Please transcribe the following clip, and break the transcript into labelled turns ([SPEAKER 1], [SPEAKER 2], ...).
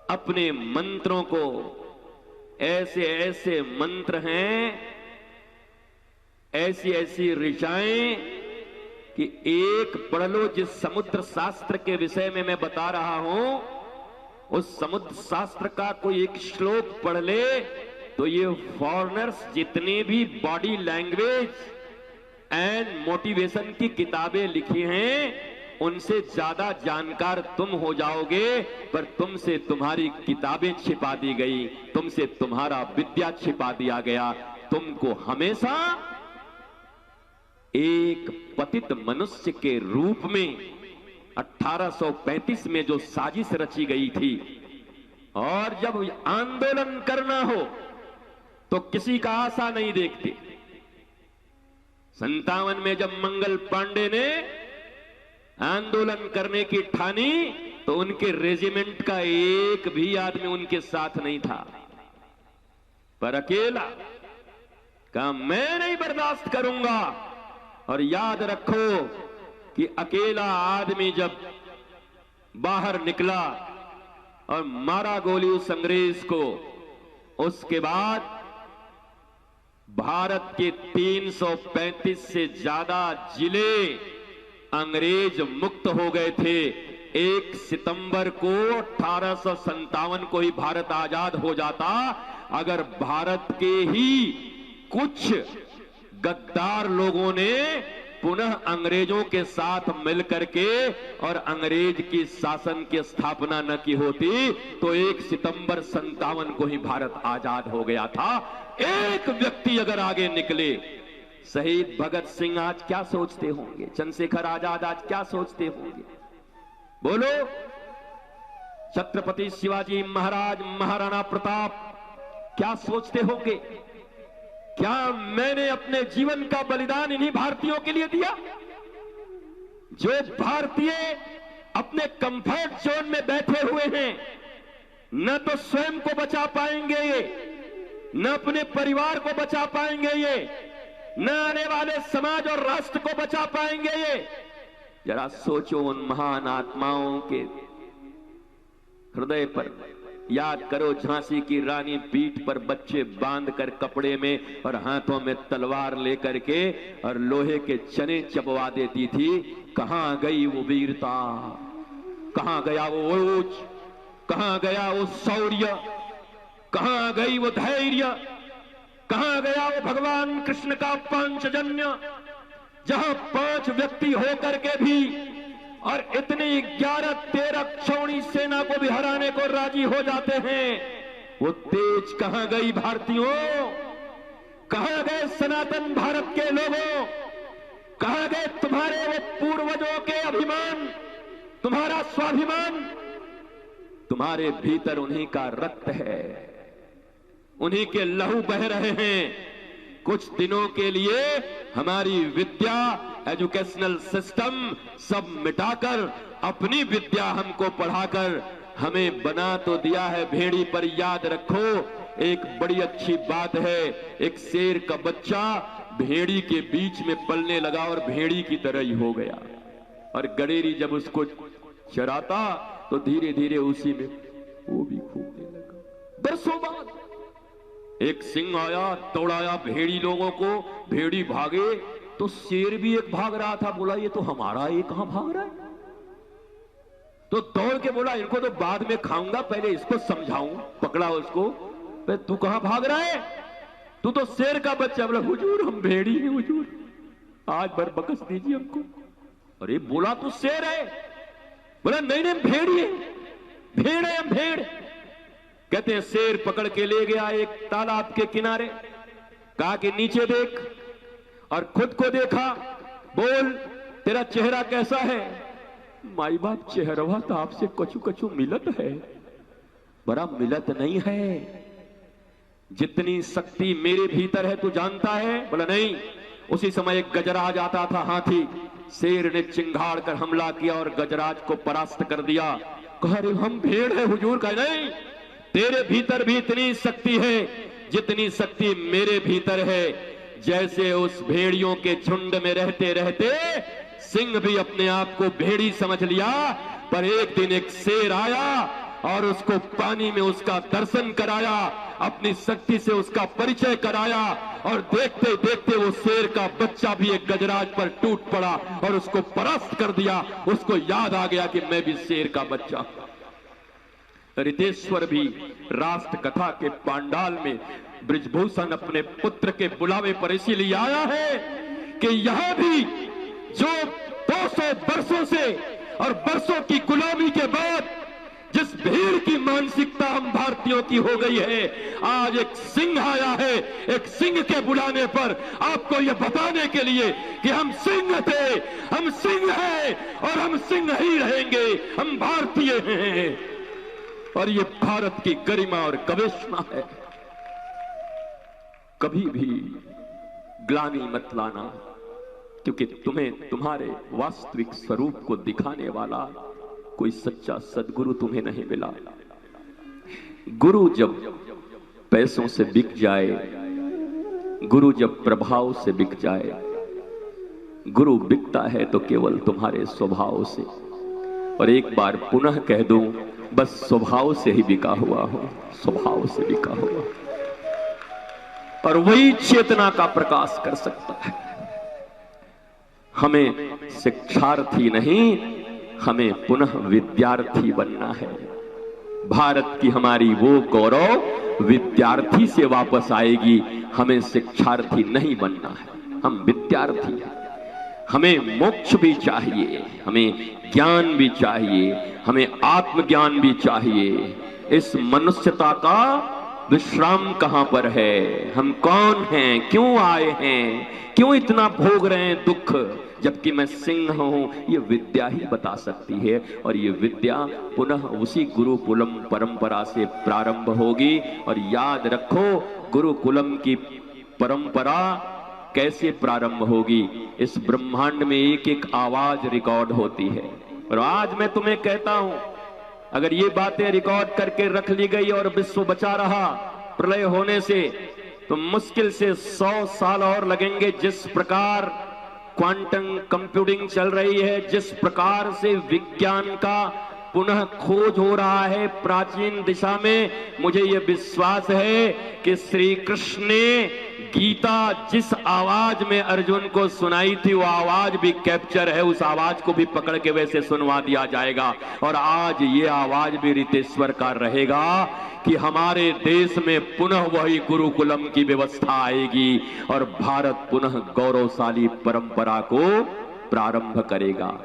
[SPEAKER 1] अपने मंत्रों को, ऐसे ऐसे मंत्र हैं, ऐसी ऐसी ऋचाएं कि एक पढ़ लो। जिस समुद्र शास्त्र के विषय में मैं बता रहा हूं, उस समुद्र शास्त्र का कोई एक श्लोक पढ़ ले तो ये फॉरेनर्स जितने भी बॉडी लैंग्वेज एंड मोटिवेशन की किताबें लिखी हैं उनसे ज्यादा जानकार तुम हो जाओगे, पर तुमसे तुम्हारी किताबें छिपा दी गई, तुमसे तुम्हारा विद्या छिपा दिया गया। तुमको हमेशा एक पतित मनुष्य के रूप में 1835 में जो साजिश रची गई थी, और जब आंदोलन करना हो तो किसी का आशा नहीं देखते। 57 में जब मंगल पांडे ने आंदोलन करने की ठानी तो उनके रेजिमेंट का एक भी आदमी उनके साथ नहीं था, पर अकेला कहा मैं नहीं बर्दाश्त करूंगा। और याद रखो कि अकेला आदमी जब बाहर निकला और मारा गोली उस अंग्रेज को, उसके बाद भारत के 335 से ज्यादा जिले अंग्रेज मुक्त हो गए थे। 1 सितंबर को 1857 को ही भारत आजाद हो जाता अगर भारत के ही कुछ गद्दार लोगों ने पुनः अंग्रेजों के साथ मिलकर के और अंग्रेज की शासन की स्थापना न की होती तो 1 सितंबर 57 को ही भारत आजाद हो गया था। एक व्यक्ति अगर आगे निकले, शहीद भगत सिंह आज क्या सोचते होंगे, चंद्रशेखर आजाद आज क्या सोचते होंगे, बोलो। छत्रपति शिवाजी महाराज, महाराणा प्रताप क्या सोचते होंगे? क्या मैंने अपने जीवन का बलिदान इन्हीं भारतीयों के लिए दिया? जो भारतीय अपने कंफर्ट जोन में बैठे हुए हैं, न तो स्वयं को बचा पाएंगे ये, न अपने परिवार को बचा पाएंगे ये, न आने वाले समाज और राष्ट्र को बचा पाएंगे ये। जरा सोचो उन महान आत्माओं के हृदय पर, याद करो झांसी की रानी पीठ पर बच्चे बांधकर कपड़े में और हाथों में तलवार लेकर के और लोहे के चने चबवा देती थी। कहां गई वो वीरता, कहां गया वो ओज, कहां गया वो शौर्य, कहां गई वो धैर्य, कहां गया वो भगवान कृष्ण का पांचजन्य, जहां 5 व्यक्ति होकर के भी और इतनी 11-13 क्षौणी सेना को भी हराने को राजी हो जाते हैं। वो तेज कहां गई भारतीयों? कहां गए सनातन भारत के लोगों? कहां गए तुम्हारे वो पूर्वजों के अभिमान, तुम्हारा स्वाभिमान? तुम्हारे भीतर उन्हीं का रक्त है, उन्हीं के लहू बह रहे हैं। कुछ दिनों के लिए हमारी विद्या, एजुकेशनल सिस्टम सब मिटाकर अपनी विद्या हमको पढ़ाकर हमें बना तो दिया है भेड़ी, पर याद रखो एक बड़ी अच्छी बात है, एक शेर का बच्चा भेड़ी के बीच में पलने लगा और भेड़ी की तरह ही हो गया, और गडेरी जब उसको चराता तो धीरे धीरे उसी में वो भी घूमने लगा। बरसों बाद एक सिंह आया, दौड़ाया भेड़ी लोगों को, भेड़ी भागे तो शेर भी एक भाग रहा था। बोला ये तो हमारा, ये कहां भाग रहा है? तो दौड़ के बोला इनको तो बाद में खाऊंगा, पहले इसको समझाऊं। पकड़ा उसको, तू कहां भाग रहा है? तू तो शेर का बच्चा। बोला हुजूर हम भेड़ी हैं हुजूर, आज भर बकस दीजिए हमको। अरे बोला तू शेर है? बोला नहीं नहीं भेड़ी है, भेड़ है हम, भेड़। कहते हैं शेर पकड़ के ले गया एक तालाब के किनारे, कहा कि नीचे देख, और खुद को देखा, बोल तेरा चेहरा कैसा है? माई बाप चेहरवा तो आपसे कछु कछु मिलत है, बड़ा मिलत नहीं है। जितनी शक्ति मेरे भीतर है तू जानता है? बोला नहीं। उसी समय एक गजराज आता था हाथी, शेर ने चिंगाड़ कर हमला किया और गजराज को परास्त कर दिया। कहा रे हम भेड़ है हुजूर। कहा नहीं, तेरे भीतर भी इतनी शक्ति है जितनी शक्ति मेरे भीतर है। जैसे उस भेड़ियों के झुंड में रहते रहते सिंह भी अपने आप को भेड़ी समझ लिया, पर एक दिन एक शेर आया और उसको पानी में उसका दर्शन कराया, अपनी शक्ति से उसका परिचय कराया, और देखते देखते वो शेर का बच्चा भी एक गजराज पर टूट पड़ा और उसको परास्त कर दिया। उसको याद आ गया कि मैं भी शेर का बच्चा। रितेश्वर भी राष्ट्र कथा के पांडाल में ब्रिजभूषण अपने पुत्र के बुलावे पर इसीलिए आया है कि यहां भी जो 200 वर्षों से और वर्षों की गुलामी के बाद जिस भीड़ की मानसिकता हम भारतीयों की हो गई है, आज एक सिंह आया है, एक सिंह के बुलाने पर आपको यह बताने के लिए कि हम सिंह थे, हम सिंह हैं और हम सिंह ही रहेंगे, हम भारतीय हैं और ये भारत की गरिमा और गवेषणा है। कभी भी ग्लानि मत लाना, क्योंकि तुम्हें तुम्हारे वास्तविक स्वरूप को दिखाने वाला कोई सच्चा सद्गुरु तुम्हें नहीं मिला। गुरु जब पैसों से बिक जाए, गुरु जब प्रभाव से बिक जाए, गुरु बिकता है तो केवल तुम्हारे स्वभाव से। और एक बार पुनः कह दूं, बस स्वभाव से ही बिका हुआ हो, स्वभाव से बिका हुआ, और वही चेतना का प्रकाश कर सकता है। हमें शिक्षार्थी नहीं, हमें पुनः विद्यार्थी बनना है। भारत की हमारी वो गौरव विद्यार्थी से वापस आएगी, हमें शिक्षार्थी नहीं बनना है, हम विद्यार्थी हैं। हमें मोक्ष भी चाहिए, हमें ज्ञान भी चाहिए, हमें आत्मज्ञान भी चाहिए। इस मनुष्यता का विश्राम कहां पर है? हम कौन हैं, क्यों आए हैं, क्यों इतना भोग रहे हैं दुख? जबकि मैं सिंह हूं, ये विद्या ही बता सकती है। और ये विद्या पुनः उसी गुरुकुलम परंपरा से प्रारंभ होगी। और याद रखो, गुरुकुलम की परंपरा कैसे प्रारंभ होगी? इस ब्रह्मांड में एक एक आवाज रिकॉर्ड होती है। और आज मैं तुम्हें कहता हूं, अगर ये बातें रिकॉर्ड करके रख ली गई और विश्व बचा रहा प्रलय होने से, तो मुश्किल से 100 साल और लगेंगे। जिस प्रकार क्वांटम कंप्यूटिंग चल रही है, जिस प्रकार से विज्ञान का पुनः खोज हो रहा है प्राचीन दिशा में, मुझे यह विश्वास है कि श्री कृष्ण ने गीता जिस आवाज में अर्जुन को सुनाई थी, वो आवाज भी कैप्चर है, उस आवाज को भी पकड़ के वैसे सुनवा दिया जाएगा। और आज ये आवाज भी रितेश्वर का रहेगा कि हमारे देश में पुनः वही गुरुकुलम की व्यवस्था आएगी और भारत पुनः गौरवशाली परंपरा को प्रारंभ करेगा।